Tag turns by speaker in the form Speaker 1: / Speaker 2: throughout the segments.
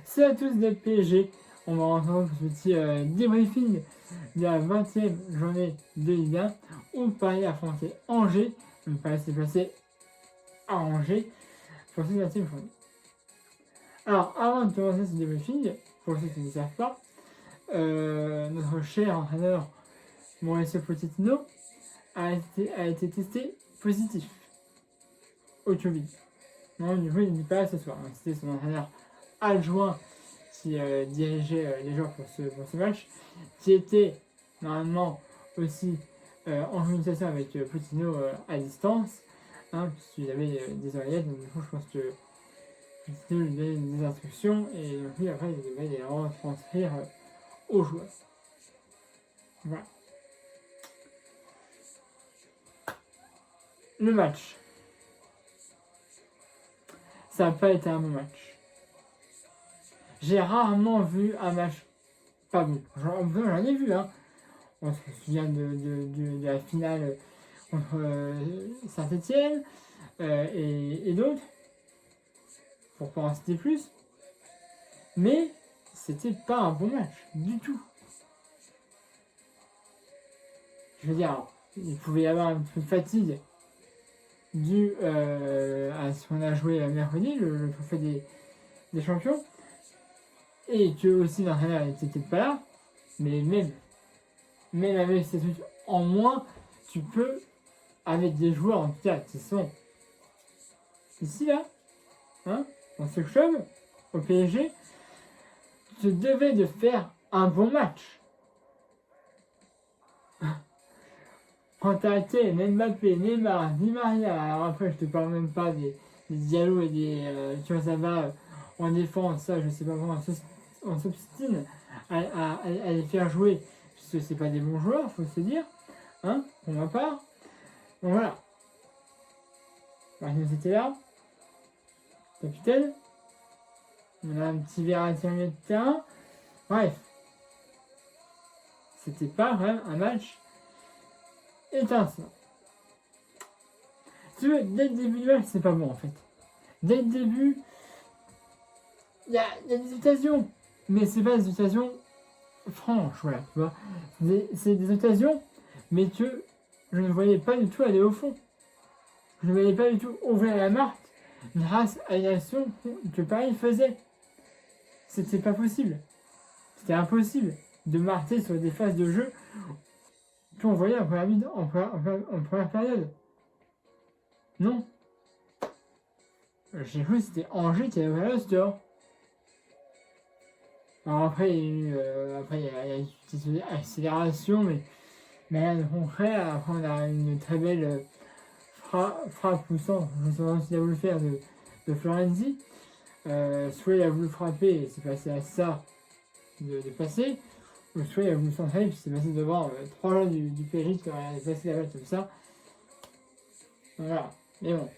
Speaker 1: Salut à tous des PSG, on va entendre ce petit débriefing de la 20e journée de Ligue 1 où Paris a affronté Angers, donc Paris s'est placé à Angers pour cette 20e journée. Alors avant de commencer ce débriefing, pour ceux qui ne savent pas, notre cher entraîneur Mauricio Pochettino a été testé positif au Covid. Non, du coup il n'est pas là ce soir, c'était son entraîneur adjoint qui dirigeait les joueurs pour ce match, qui était normalement aussi en communication avec Pochettino à distance, puisqu'il avait des oreillettes, donc du coup je pense que Pochettino lui donnait des instructions et donc lui après il devait les retranscrire aux joueurs. Voilà. Le match. Ça n'a pas été un bon match. J'ai rarement vu un match pas bon. J'en ai vu, hein. On se souvient de la finale contre Saint-Etienne et d'autres, pour pas en citer plus. Mais c'était pas un bon match, du tout. Je veux dire, il pouvait y avoir un peu de fatigue due à ce qu'on a joué mercredi, le trophée des champions. Et que aussi l'entraîneur n'était peut-être pas là, mais même avec ces trucs en moins, tu peux, avec des joueurs en tout cas qui sont ici là, dans ce club, au PSG, tu devais de faire un bon match. Quand t'as été Mbappé, Neymar, Di Maria, alors après je te parle même pas des Diallo et des Kurzawa en défense, ça je sais pas comment on s'obstine à les faire jouer, puisque c'est pas des bons joueurs, faut se dire, pour ma part. Donc voilà. Marquinhos était là, capitaine. On a un petit Verratti en milieu de terrain. Bref. C'était pas vraiment un match étincelant. Si tu veux, dès le début du match, c'est pas bon en fait. Dès le début, il y a des occasions, mais c'est pas des occasions franches, voilà, tu vois. C'est des occasions, mais que je ne voyais pas du tout aller au fond. Je ne voyais pas du tout ouvrir la marque grâce à une action que Paris faisait. C'était pas possible. C'était impossible de marquer sur des phases de jeu qu'on voyait en première période. Non. J'ai cru que c'était Angers qui avait ouvert le score. Alors après, il y a une petite accélération, mais rien de concret. Après, on a une très belle frappe poussante, je ne sais pas s'il a voulu faire de Florenzi. Soit il a voulu frapper et c'est passé à ça de passer, ou soit il a voulu centrer et puis c'est passé devant 3 joueurs du PSG qui auraient passé la balle comme ça. Voilà, mais bon.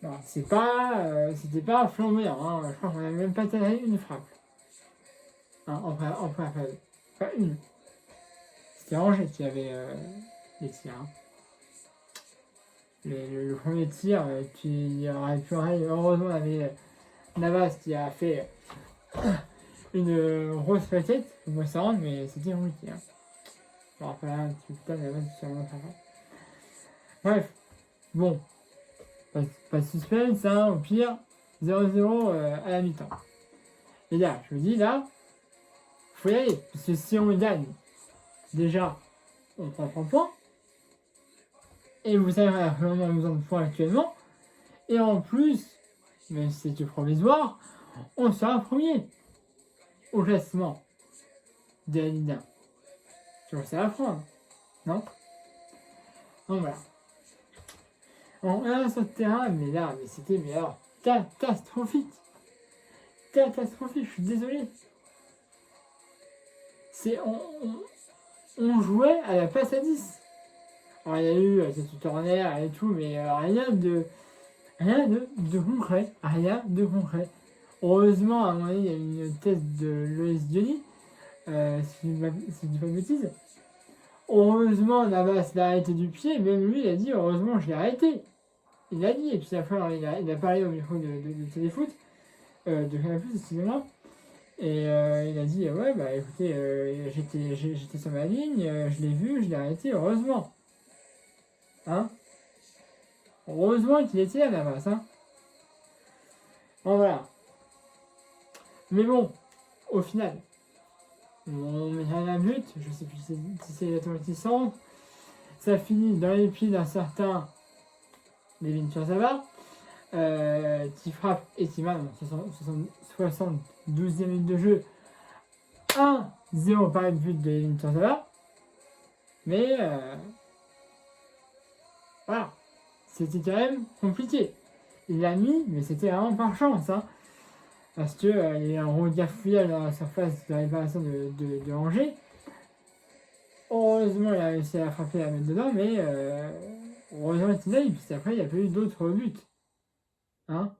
Speaker 1: Non, c'était pas flamboyant, je crois qu'on n'a même pas tenu une frappe. En première phase. Pas une. C'était Angers qui avait les tirs. Le premier tir qui aurait pu arrêter, heureusement on avait Navas qui a fait une grosse facette, faut pas s'en rendre, mais c'était un tir. Bon après là, tu putain Navas sur mon travail. Bref, bon, pas de suspense, au pire, 0-0 à la mi-temps. Et là, je me dis là, faut y aller, parce que si on gagne, déjà, on prend 3 points. Et vous savez, on a vraiment besoin de points actuellement. Et en plus, même si c'est provisoire, on sera premier au classement de la Ligue 1. Tu vois, ça va prendre, non? Donc voilà. On est sur le terrain, mais là, c'était alors catastrophique. Catastrophique, je suis désolé. On jouait à la passe à 10. Alors, il y a eu cette tournaire et tout, mais rien de concret. Rien de concret. Heureusement, à un moment donné, il y a eu une test de Loïs Diony, si je ne dis pas de bêtises. Heureusement, Navas l'a arrêté du pied, même lui, il a dit heureusement, je l'ai arrêté. Il l'a dit, et puis après, il a parlé au micro de Téléfoot. de Canal+, excusez-moi. Et il a dit ouais bah écoutez j'étais sur ma ligne, je l'ai vu, je l'ai arrêté, heureusement. Hein? Heureusement qu'il était à la base, hein. Bon voilà. Mais bon, au final, on met rien à but, je sais plus si c'est l'autorité centre. Ça finit dans les pieds d'un certain Levin Kurzawa, qui frappe et qui marque dans 72e minute de jeu 1-0 par but de Levin Kurzawa. Mais voilà, c'était quand même compliqué. Il l'a mis, mais c'était vraiment par chance, hein, parce que il y a eu un regafouillage dans la surface de réparation de Angers. Heureusement, il a réussi à frapper et à mettre dedans, mais heureusement qu'il l'a eu, puisque après, il n'y a pas eu d'autres buts. Hein?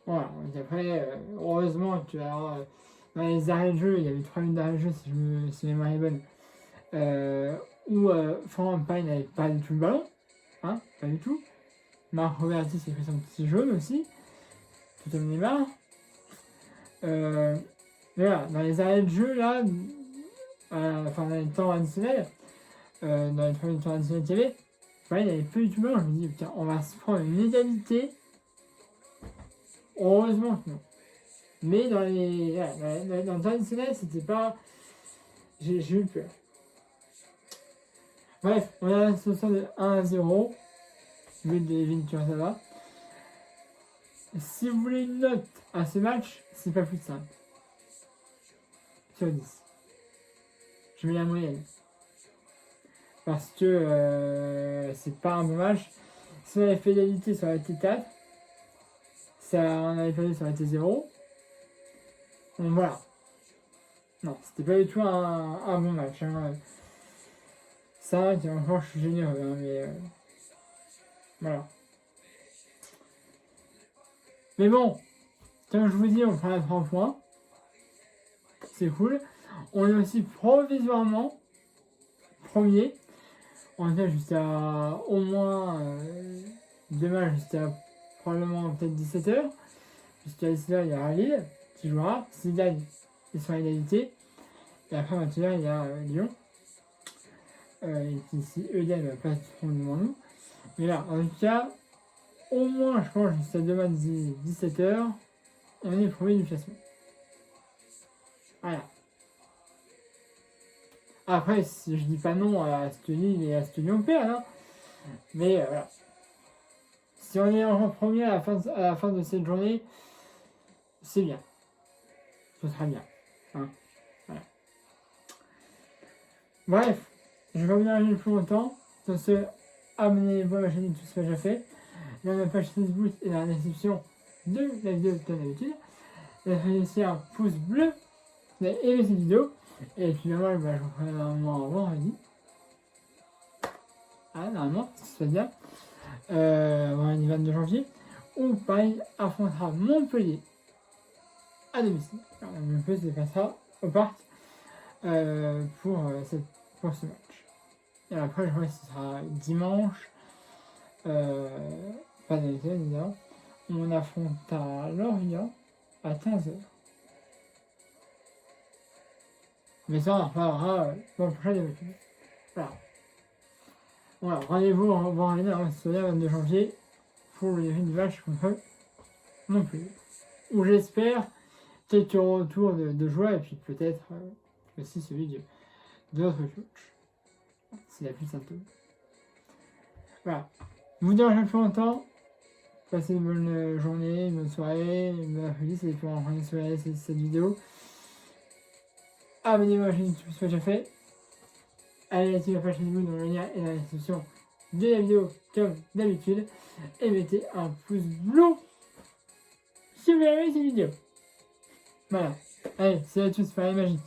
Speaker 1: Voilà, donc après, heureusement que dans les arrêts de jeu, il y avait 3 minutes d'arrêt de jeu, si ma mémoire est bonne, où Franck Paille n'avait pas du tout le ballon, hein, pas du tout. Marc Roberti s'est fait son petit jaune aussi, tout comme Neymar. Mais voilà, dans les arrêts de jeu, là, dans les temps additionnels, dans les 3 minutes additionnels qu'il y avait, il n'avait pas du tout le ballon. Je me dis, putain, on va se prendre une égalité. Heureusement que non. Mais dans le temps additionnel, c'était pas. J'ai eu peur. Bref, on a la solution de 1-0. But de Levin Kurzawa. Si vous voulez une note à ce match, c'est pas plus de 5 sur 10. Je mets la moyenne. Parce que c'est pas un bon match. Si on avait fait l'égalité, ça aurait été 4. Ça, on avait perdu, ça aurait été 0. Donc voilà. Non, c'était pas du tout un bon match. Hein. 5, et encore, je suis généreux, hein, mais voilà. Mais bon, comme je vous dis, on prend les 3 points. C'est cool. On est aussi provisoirement premier. On est jusqu'à au moins demain, jusqu'à probablement peut-être 17h. Jusqu'à 17h, il y aura Lille qui jouera. S'ils gagnent, ils sont à égalité. Et après, 21h, il y a Lyon. Et si eux gagnent, pas seront devant nous. Mais là, en tout cas, au moins, je pense, jusqu'à demain 17h, on est premier du classement. Voilà. Après, si je dis pas non à ce que Lille et à ce que Lyon perdent, hein. Mais voilà. Si on est en premier à la fin de cette journée, c'est bien. Ce sera bien. Hein. Voilà. Bref, je vais pas vous arrêter plus longtemps. Sur ce, abonnez-vous à ma chaîne, tout ce que j'ai fait. Dans ma page Facebook et dans la description de la vidéo comme d'habitude. Laissez aussi un pouce bleu si vous avez aimé cette vidéo. Et puis moi, je vous ferai normalement vendredi. Ah, normalement, ça se passe bien. Vendredi 22 janvier. Où Paris affrontera Montpellier à domicile. Alors, Montpellier se déplacera au parc pour ce match. Et après, je crois que ce sera dimanche. Pas d'été, évidemment. On affrontera Lorient à 15h. Mais ça, on en reparlera dans le prochain développement. Voilà. Voilà, rendez-vous en vendredi, ce 22 janvier pour le début du match contre Montpellier. Où j'espère quelques retours de joie et puis peut-être aussi celui de notre coach. S'il a plus de symptômes. Voilà. Je vous dérange un peu longtemps. Passez une bonne journée, une bonne soirée, une bonne après-midi, c'est pour en prendre cette vidéo. Abonnez-vous à la chaîne YouTube si ce n'est pas déjà fait. Allez activer la page Facebook dans le lien et dans la description de la vidéo comme d'habitude. Et mettez un pouce bleu si vous avez aimé cette vidéo. Voilà. Allez, c'est à tous, c'est magique.